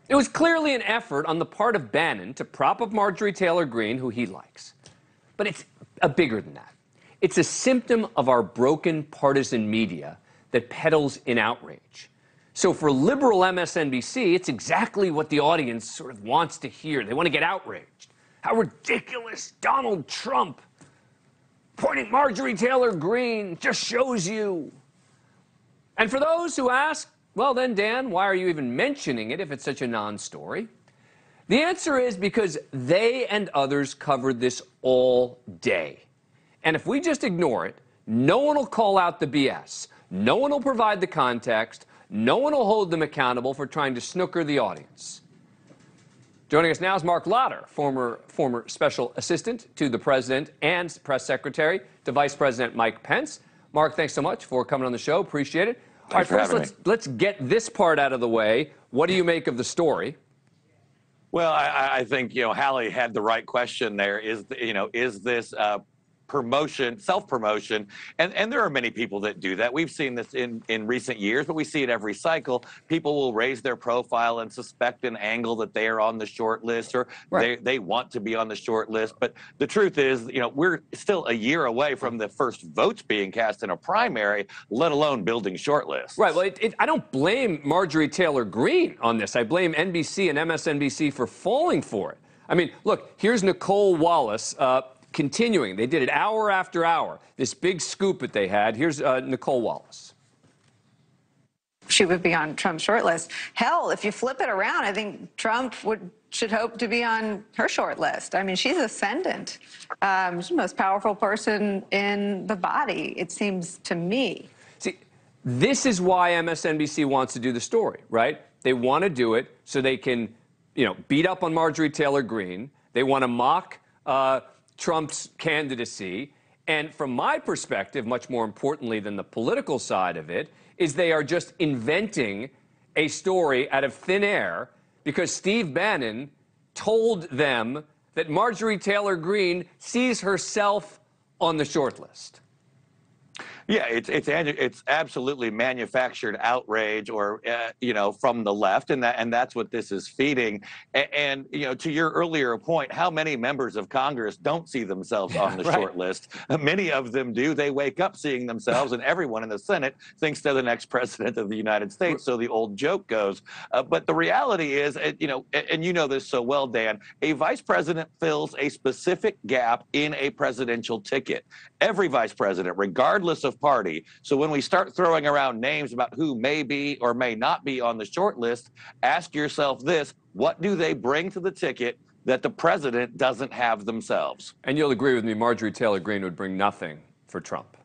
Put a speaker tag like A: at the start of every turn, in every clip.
A: It was clearly an effort on the part of Bannon to prop up Marjorie Taylor Greene, who he likes. But it's bigger than that. It's a symptom of our broken partisan media that peddles in outrage. So for liberal MSNBC, it's exactly what the audience sort of wants to hear. They want to get outraged. How ridiculous Donald Trump pointing Marjorie Taylor Greene just shows you. And for those who ask, well then, Dan, why are you even mentioning it if it's such a non-story? The answer is because they and others covered this all day. And if we just ignore it, no one will call out the BS. No one will provide the context. No one will hold them accountable for trying to snooker the audience. Joining us now is Marc Lotter, former special assistant to the president and press secretary to Vice President Mike Pence. Marc, thanks so much for coming on the show. Appreciate it. All right, first, let's get this part out of the way. What do you make of the story?
B: Well, I think, Hallie had the right question there. Is this promotion, self-promotion, and there are many people that do that. We've seen this in recent years, but we see it every cycle. People will raise their profile and suspect an angle that they are on the short list, or they want to be on the short list. But the truth is, we're still a year away from the first votes being cast in a primary, let alone building short lists. Right.
A: Well, I don't blame Marjorie Taylor Greene on this. I blame NBC and MSNBC for falling for it. I mean, look, here's Nicole Wallace continuing. They did it hour after hour, this big scoop that they had. Here's Nicole Wallace.
C: She would be on Trump's short list. Hell, if you flip it around, I think Trump should hope to be on her short list. I mean, she's ascendant. She's the most powerful person in the body, it seems to me.
A: See, this is why MSNBC wants to do the story, right? They want to do it so they can, beat up on Marjorie Taylor Greene. They want to mock Trump's candidacy. And from my perspective, much more importantly than the political side of it, is they are just inventing a story out of thin air because Steve Bannon told them that Marjorie Taylor Greene sees herself on the short list.
B: Yeah, it's absolutely manufactured outrage, or from the left, and that's what this is feeding. And to your earlier point, how many members of Congress don't see themselves on the short list? Many of them do. They wake up seeing themselves, and everyone in the Senate thinks they're the next president of the United States. So the old joke goes. But the reality is, and you know this so well, Dan, a vice president fills a specific gap in a presidential ticket. Every vice president, regardless of party. So when we start throwing around names about who may be or may not be on the short list, ask yourself this: what do they bring to the ticket that the president doesn't have themselves?
A: And you'll agree with me, Marjorie Taylor Greene would bring nothing for Trump.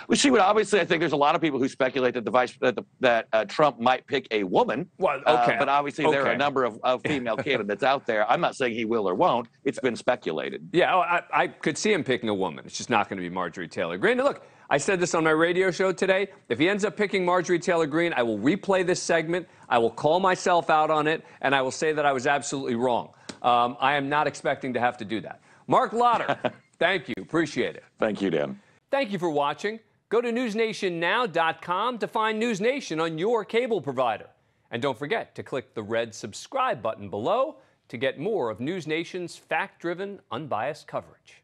B: Well, she would obviously. I think there's a lot of people who speculate that Trump might pick a woman.
A: Well, okay.
B: But obviously there are a number of female candidates out there. I'm not saying he will or won't. It's been speculated.
A: Yeah, I could see him picking a woman. It's just not going to be Marjorie Taylor Greene. Now, look, I said this on my radio show today. If he ends up picking Marjorie Taylor Greene, I will replay this segment. I will call myself out on it, and I will say that I was absolutely wrong. I am not expecting to have to do that. Marc Lotter, thank you. Appreciate it.
B: Thank you, Dan.
A: Thank you for watching. Go to newsnationnow.com to find NewsNation on your cable provider. And don't forget to click the red subscribe button below to get more of NewsNation's fact-driven, unbiased coverage.